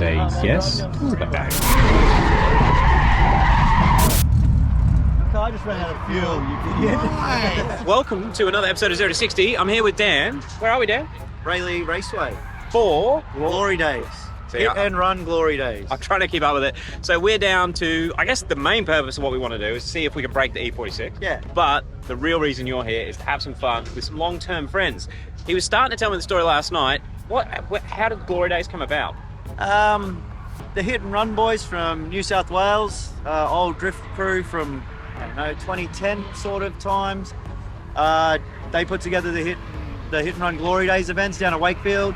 is a yes. Look at that. I just ran out of fuel, you idiot. Welcome to another episode of 0 to 60. I'm here with Dan. Where are we, Dan? Rayleigh Raceway. For Glory days. See, Hit and run glory days. I'm trying to keep up with it. So we're down to, I guess the main purpose of what we want to do is see if we can break the E46. Yeah. But the real reason you're here is to have some fun with some long-term friends. He was starting to tell me the story last night. How did Glory Days come about? The hit and run boys from New South Wales, old drift crew from, I don't know, 2010 sort of times. They put together the hit and run glory days events down at Wakefield.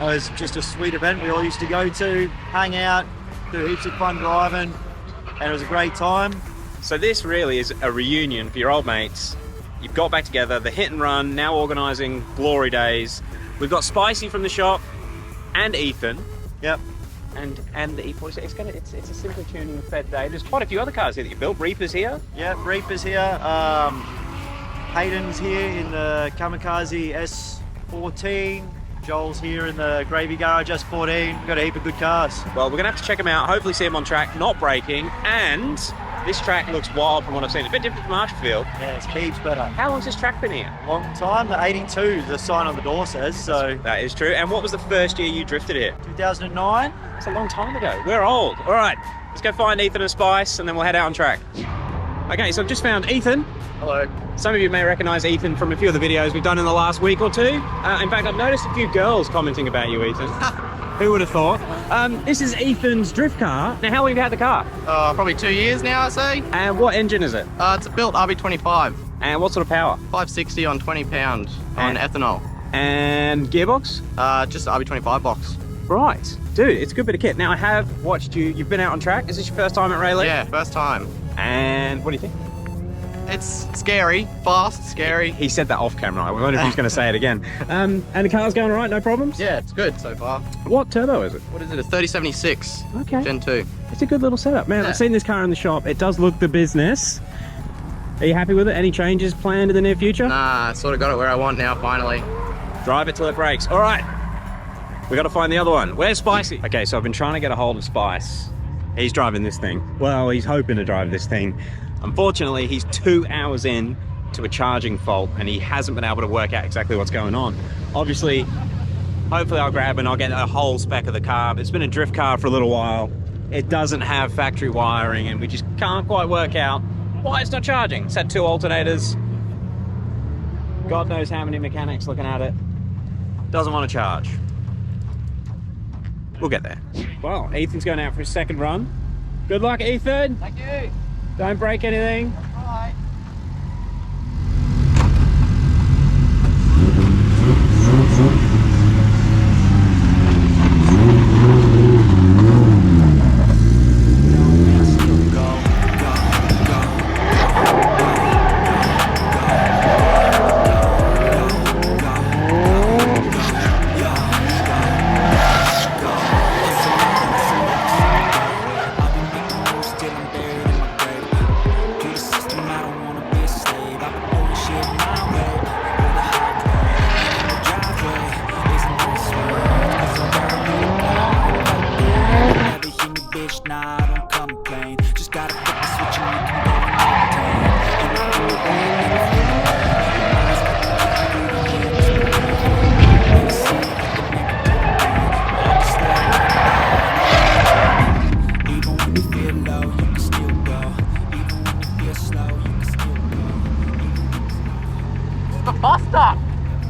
It was just a sweet event we all used to go to, hang out, do heaps of fun driving, and it was a great time. So this really is a reunion for your old mates. You've got back together, the hit and run, now organising Glory Days. We've got Spicy from the shop and Ethan. Yep. And the E46, it's a simple tuning fed day. There's quite a few other cars here that you built. Reaper's here. Yeah, Reaper's here. Hayden's here in the Kamikaze S14. Joel's here in the Gravy Garage S14. We've got a heap of good cars. Well, we're going to have to check them out, hopefully see them on track, not braking, and this track looks wild from what I've seen. It's a bit different from Marshfield. Yeah, it's heaps better. How long's this track been here? Long time, the 82, the sign on the door says, so. That is true. And what was the first year you drifted here? 2009. It's a long time ago. We're old. All right, let's go find Ethan and Spice, and then we'll head out on track. Okay, so I've just found Ethan. Hello. Some of you may recognise Ethan from a few of the videos we've done in the last week or two. In fact, I've noticed a few girls commenting about you, Ethan. Who would have thought? This is Ethan's drift car. Now, how long have you had the car? Probably 2 years now, I'd say. And what engine is it? It's a built RB25, And what sort of power? 560 on 20 pound on ethanol. And gearbox? Just the RB25 box. Right. Dude, it's a good bit of kit. Now, I have watched you. You've been out on track. Is this your first time at Rayleigh? Yeah, first time. And what do you think? It's scary, fast, scary. He said that off camera. I wonder if he's going to say it again. And the car's going all right, no problems? Yeah, it's good so far. What turbo is it? What is it, a 3076 Okay. Gen 2. It's a good little setup. Man, Yeah. I've seen this car in the shop. It does look the business. Are you happy with it? Any changes planned in the near future? Nah, I sort of got it where I want now, finally. Drive it till it breaks. All right. We got to find the other one. Where's Spicy? Okay, so I've been trying to get a hold of Spice. He's driving this thing. Well, he's hoping to drive this thing. Unfortunately, he's 2 hours in to a charging fault and he hasn't been able to work out exactly what's going on. Obviously, hopefully I'll grab and I'll get a whole spec of the car. It's been a drift car for a little while. It doesn't have factory wiring and we just can't quite work out why it's not charging. It's had 2 alternators. God knows how many mechanics looking at it. Doesn't want to charge. We'll get there. Well, Ethan's going out for his second run. Good luck, Ethan. Thank you. Don't break anything. Bye.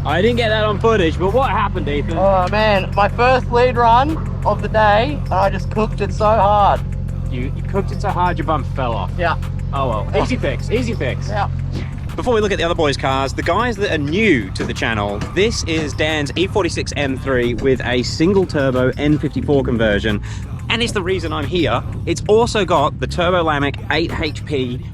I didn't get that on footage, but what happened, Ethan? Oh man, my first lead run of the day, and I just cooked it so hard. You cooked it so hard your bump fell off. Yeah. Oh well, easy fix, easy fix. Yeah. Before we look at the other boys' cars, the guys that are new to the channel, this is Dan's E46 M3 with a single turbo N54 conversion, and it's the reason I'm here. It's also got the Turbo Lamic 8 HP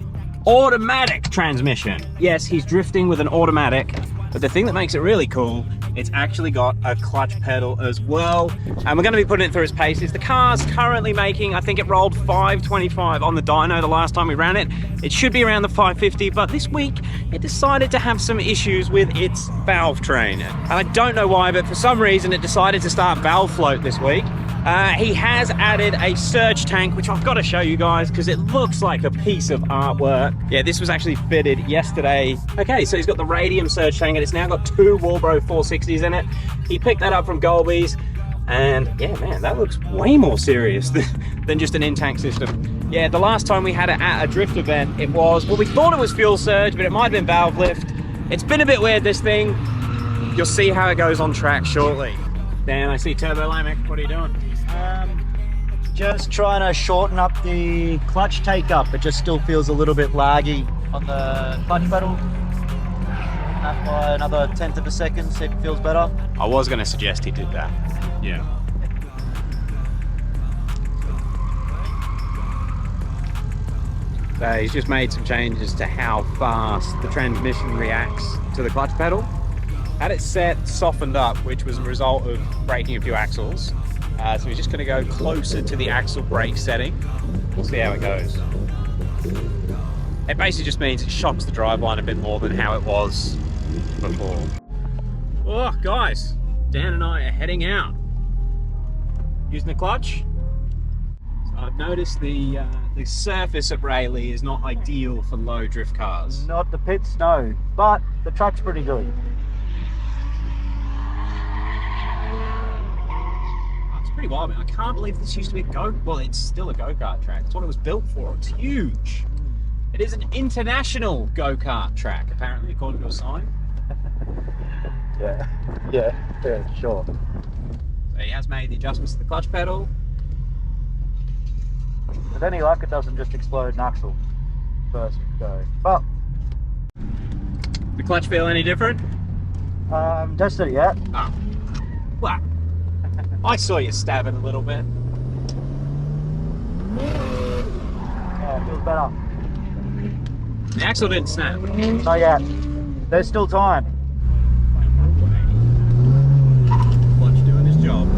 automatic transmission. Yes, he's drifting with an automatic, but the thing that makes it really cool, it's actually got a clutch pedal as well. And we're going to be putting it through its paces. The car's currently making, I think it rolled 525 on the dyno the last time we ran it. It should be around the 550, but this week it decided to have some issues with its valve train. And I don't know why, but for some reason it decided to start valve float this week. He has added a surge tank, which I've got to show you guys because it looks like a piece of artwork. Yeah, this was actually fitted yesterday. Okay, so he's got the radium surge tank and it's now got 2 Walbro 460s in it. He picked that up from Golby's, and yeah, man, that looks way more serious than just an in-tank system. Yeah, the last time we had it at a drift event, it was, well, we thought it was fuel surge, but it might have been valve lift. It's been a bit weird, this thing. You'll see how it goes on track shortly. Dan, I see Turbo Lamech. What are you doing? Just trying to shorten up the clutch take up. It just still feels a little bit laggy on the clutch pedal. That by another 1/10 of a second, see if it feels better. I was going to suggest he did that. Yeah. So he's just made some changes to how fast the transmission reacts to the clutch pedal. Had it set, softened up, which was a result of breaking a few axles. So we're just going to go closer to the axle brake setting. We'll see how it goes. It basically just means it shocks the driveline a bit more than how it was before. Oh, guys, Dan and I are heading out. Using the clutch. So I've noticed the surface at Rayleigh is not ideal for low drift cars. Not the pits, no, but the track's pretty good. Pretty wild, man. I can't believe this used to be well, it's still a go-kart track. That's what it was built for. It's huge. It is an international go-kart track, apparently, according to a sign. Yeah, sure. So he has made the adjustments to the clutch pedal. With any luck, it doesn't just explode an axle first go. But the clutch feel any different? Tested it yet. Oh. Well, I saw you stab it a little bit. Yeah, it feels better. The axle didn't snap. Not yet. There's still time. Clutch doing his job.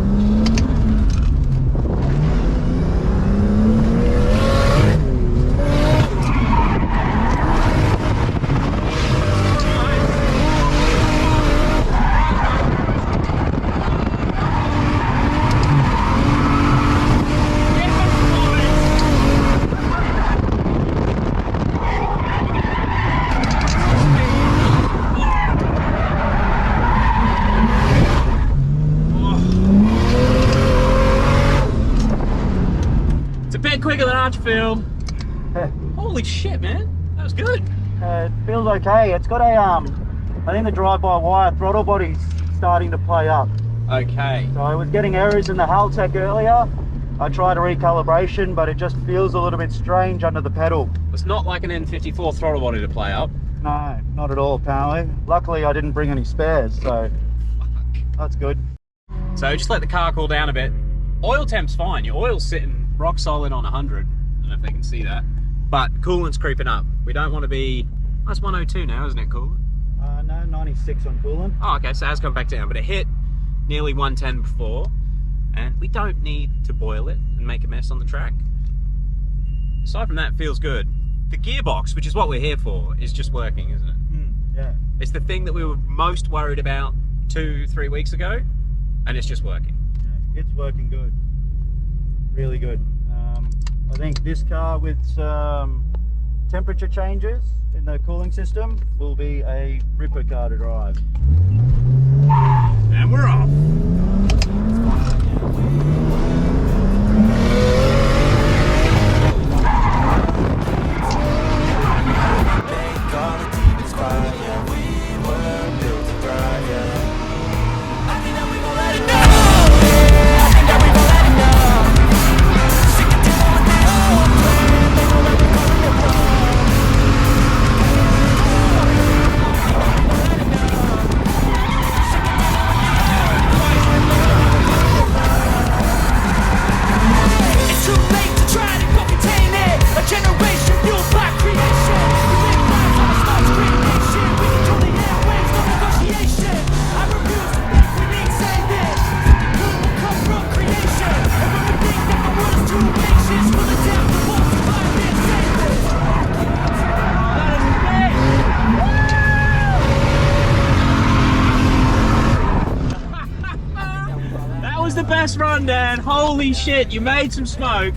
Quicker than Archfield. Holy shit, man. That was good. It feels okay. It's got a, I think the drive-by-wire throttle body's starting to play up. Okay. So I was getting errors in the Haltech earlier. I tried a recalibration, but it just feels a little bit strange under the pedal. It's not like an N54 throttle body to play up. No, not at all, apparently. Luckily, I didn't bring any spares, so that's good. So just let the car cool down a bit. Oil temp's fine. Your oil's sitting rock solid on 100. I don't know if they can see that. But coolant's creeping up. We don't want to be... That's 102 now, isn't it, coolant? No, 96 on coolant. Oh, okay, so it has come back down. But it hit nearly 110 before. And we don't need to boil it and make a mess on the track. Aside from that, it feels good. The gearbox, which is what we're here for, is just working, isn't it? Yeah. It's the thing that we were most worried about 2-3 weeks ago. And it's just working. Yeah, it's working good. Really good. I think this car with some temperature changes in the cooling system will be a ripper car to drive. And we're off. the best run, Dan. Holy shit, you made some smoke.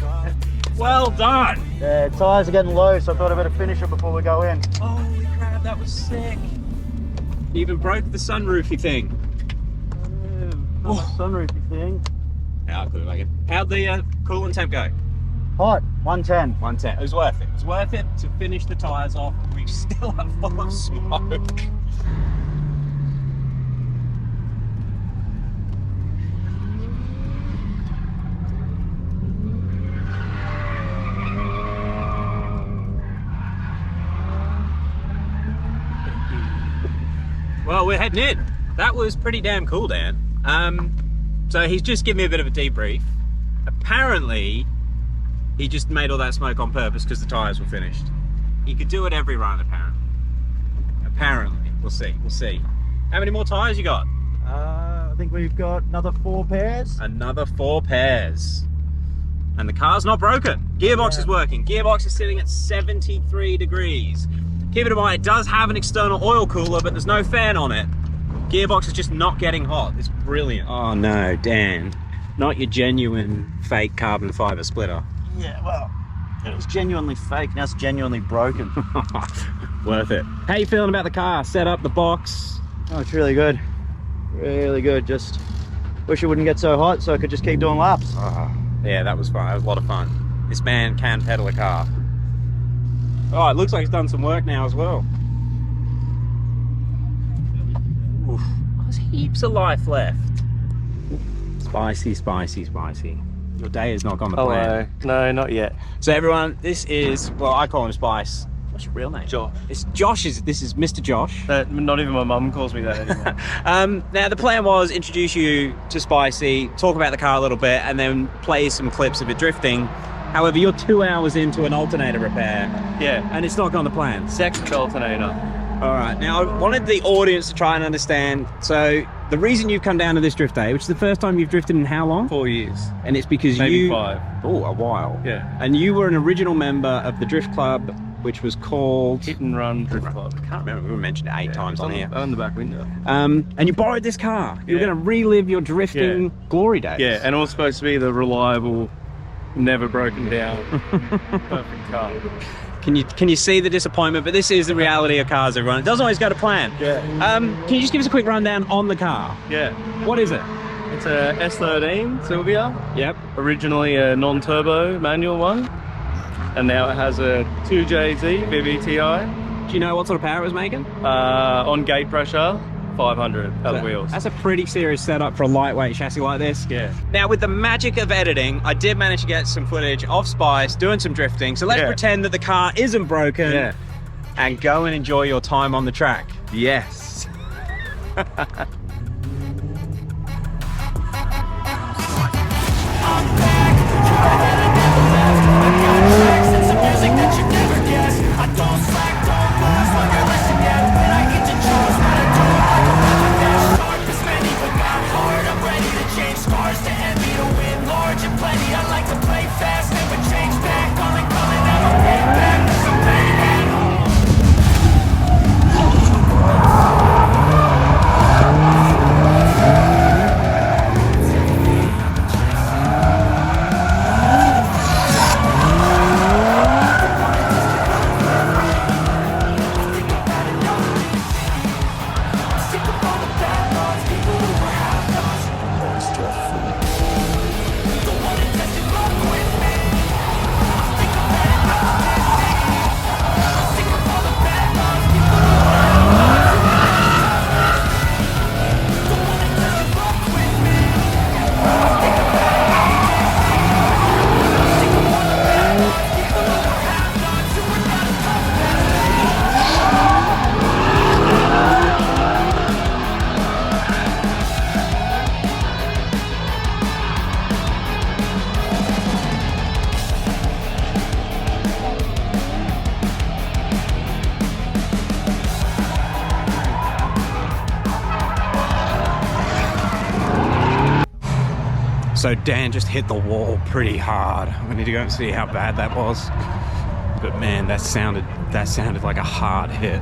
Well done. Yeah, tyres are getting low, so I thought I better finish it before we go in. Holy crap, that was sick. You even broke the sunroofy thing. Not a sunroofy thing. Yeah, I couldn't make it. How'd the coolant temp go? Hot, 110. 110. It was worth it. It was worth it to finish the tyres off. We still are full of smoke. Well, we're heading in. That was pretty damn cool, Dan. So he's just given me a bit of a debrief. Apparently, he just made all that smoke on purpose because the tyres were finished. He could do it every run, apparently. Apparently. We'll see, we'll see. How many more tyres you got? I think we've got another 4 pairs. Another 4 pairs. And the car's not broken. Gearbox is working. Gearbox is sitting at 73 degrees. Keep it in mind, it does have an external oil cooler, but there's no fan on it. Gearbox is just not getting hot. It's brilliant. Oh no, Dan. Not your genuine fake carbon fiber splitter. Yeah, well, it was genuinely fake. Now it's genuinely broken. Worth it. How you feeling about the car? Set up the box? Oh, it's really good. Really good. Just wish it wouldn't get so hot so I could just keep doing laps. Oh, yeah, that was fun. That was a lot of fun. This man can pedal a car. Oh, it looks like he's done some work now as well. Oof. There's heaps of life left. Spicy, spicy, spicy. Your day has not gone to plan. No, not yet. So everyone, this is, well, I call him Spice. What's your real name? Josh. It's Josh. This is Mr. Josh. Not even my mum calls me that anymore. Now the plan was introduce you to Spicy, talk about the car a little bit, and then play some clips of it drifting. However, you're 2 hours into an alternator repair. Yeah. And it's not gone to plan. Second alternator. All right. Now, I wanted the audience to try and understand. So, the reason you've come down to this drift day, which is the first time you've drifted in how long? 4 years. And it's because Maybe 5. Oh, a while. Yeah. And you were an original member of the drift club, which was called Hit and Run Drift Club. I can't remember. We mentioned it 8 times on here. On the back window. And you borrowed this car. You were going to relive your drifting glory days. Yeah, and it was supposed to be the reliable, never broken down, perfect car. Can you see the disappointment? But this is the reality of cars, everyone. It doesn't always go to plan. Yeah. Can you just give us a quick rundown on the car? Yeah. What is it? It's a S13 Silvia. Yep. Originally a non-turbo manual one, and now it has a 2JZ VVTi. Do you know what sort of power it was making? On gate pressure, 500 at the wheels. That's a pretty serious setup for a lightweight chassis like this. Yeah. Now, with the magic of editing, I did manage to get some footage of Spice doing some drifting. So let's pretend that the car isn't broken and go and enjoy your time on the track. Yes. So Dan just hit the wall pretty hard. We need to go and see how bad that was. But man, that sounded like a hard hit.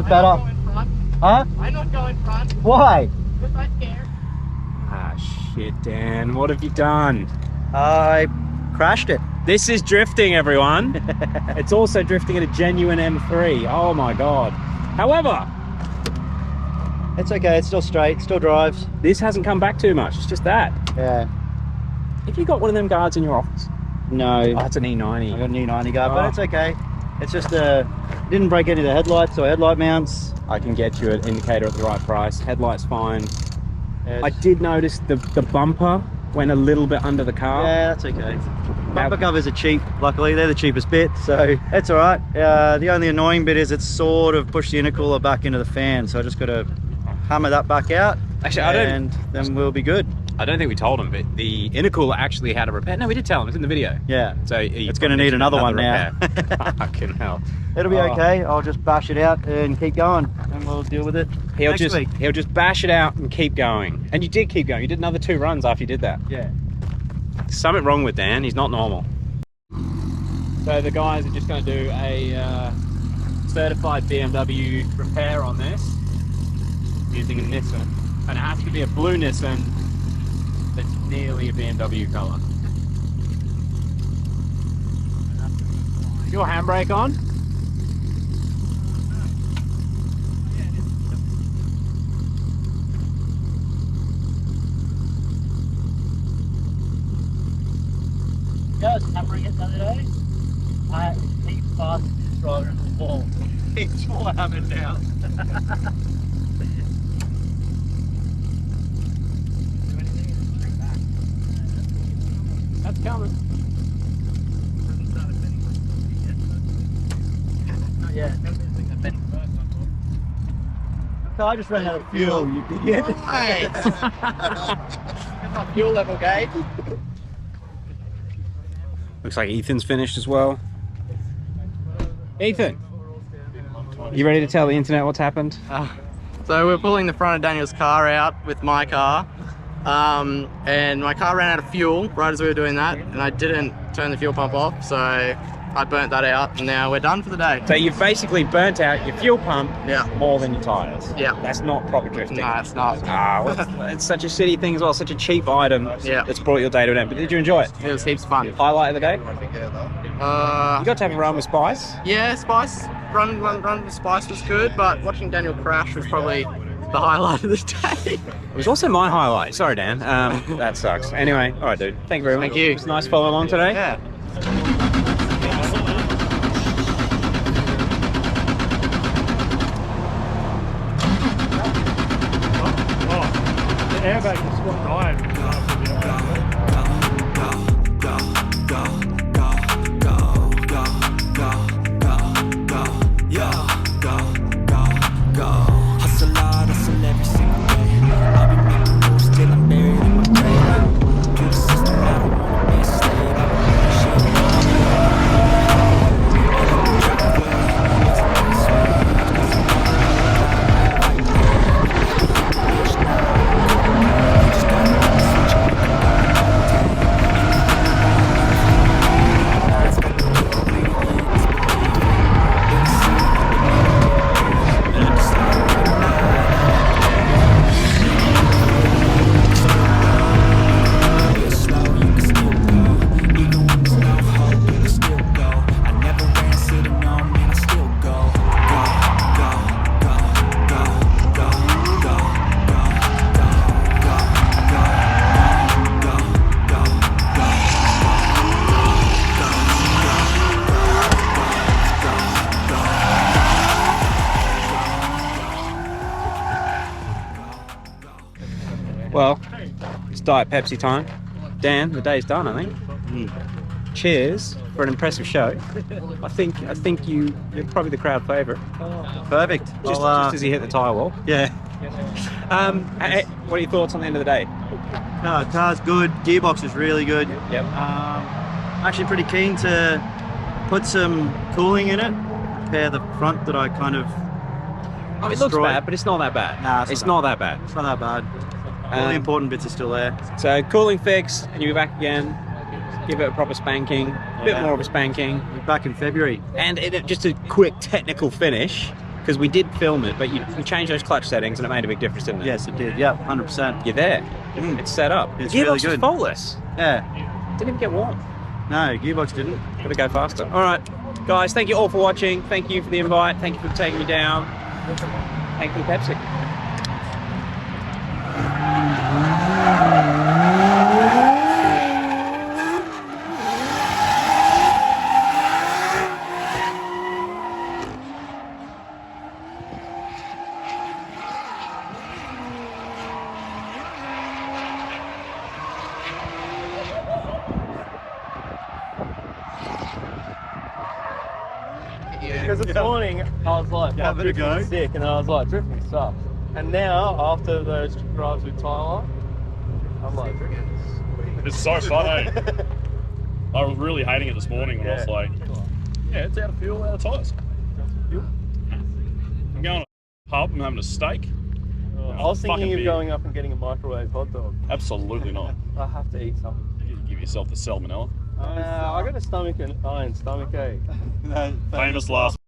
That's better. Huh? I'm not going front. Why? Because I'm scared. Ah, shit, Dan. What have you done? I crashed it. This is drifting, everyone. It's also drifting at a genuine M3. Oh my God. However, It's okay, it's still straight, still drives. this hasn't come back too much. It's just that. Yeah. Have you got one of them guards in your office? No. Oh, it's an I E90. got an E90 guard, but Oh. it's okay. It's just didn't break any of the headlights or headlight mounts. I can get you an indicator at the right price. Headlight's fine. Yeah, I did notice the bumper went a little bit under the car. yeah, that's okay. Bumper covers are cheap, luckily. They're the cheapest bit, so it's all right. The only annoying bit is it's sort of pushed the intercooler back into the fan, so I just got to hammer that back out. Actually, and then we'll be good. I don't think we told him, but the intercooler actually had a repair. No, we did tell him. It's in the video. Yeah. So It's going to need another one now. repair. Fucking hell. It'll be Oh. okay. I'll just bash it out and keep going, and we'll deal with it next week. He'll just bash it out and keep going. And you did keep going. You did another 2 runs after you did that. Yeah. Something wrong with Dan. He's not normal. So the guys are just going to do a certified BMW repair on this using a Nissan, and it has to be a blue Nissan that's nearly a BMW colour. Is your handbrake on? Yeah, I was hammering it the other day. I keep fast this driver into the wall. It's more hammered now. That's coming. Not yet. So I just ran out of fuel, you idiot. Hey! Fuel level gauge. Looks like Ethan's finished as well. Ethan, you ready to tell the internet what's happened? So we're pulling the front of Daniel's car out with my car. And my car ran out of fuel right as we were doing that, and I didn't turn the fuel pump off, so I burnt that out, and now we're done for the day. So you've basically burnt out your fuel pump Yeah. more than your tyres. Yeah. That's not proper drifting. No, it's not. Ah, well, it's such a shitty thing as well, such a cheap item Yeah. that's brought your day to an end. But did you enjoy it? It was heaps of fun. Highlight of the day? You got to have a run with Spice. Yeah, Spice. Run with Spice was good, but watching Daniel crash was probably the highlight of the day. It was also my highlight. Sorry, Dan. That sucks. Anyway, all right, dude. Thank you very much. Thank you. It was nice following along today. Yeah. The airbag just got died. Hustle hard, hustle every single day. I'll be making moves till I'm buried in my grave. To the system, I don't wanna be a slave. I don't wanna shit. Well, it's Diet Pepsi time. Dan, the day's done, I think. Cheers for an impressive show. I think you're probably the crowd favourite. Perfect. Just as he hit the tyre wall. Yeah. What are your thoughts on the end of the day? No, car's good. Gearbox is really good. Yep. Actually pretty keen to put some cooling in it. Repair the front that I kind of... Oh, it looks destroyed. bad, but it's not that bad. Nah, it's not that bad. It's not that bad. All the important bits are still there. So cooling fix, and you'll be back again. Give it a proper spanking, a bit Yeah. more of a spanking. We're back in February. And just a quick technical finish. Because we did film it, but you changed those clutch settings and it made a big difference, didn't it? Yes, it did. Yep, 100%. You're there. It's set up. It's the gearbox really good. was faultless. Yeah. Didn't even get warm. No, gearbox didn't. Gotta go faster. All right, guys, thank you all for watching. Thank you for the invite. Thank you for taking me down. Thank you, Pepsi. Because this morning I was like, Yeah, oh, better go. drifting's sick, and I was like, drifting sucks. And now, after those drives with Tyler, I'm like, drifting's sweet. It's so fun, eh? I was really hating it this morning when I was like, yeah, it's out of fuel, out of tyres. I'm going to a pub, I'm having a steak. I was thinking Fucking of beer. going up and getting a microwave hot dog. Absolutely not. I have to eat something. You give yourself the salmonella. I got a iron stomach ache. No, Famous last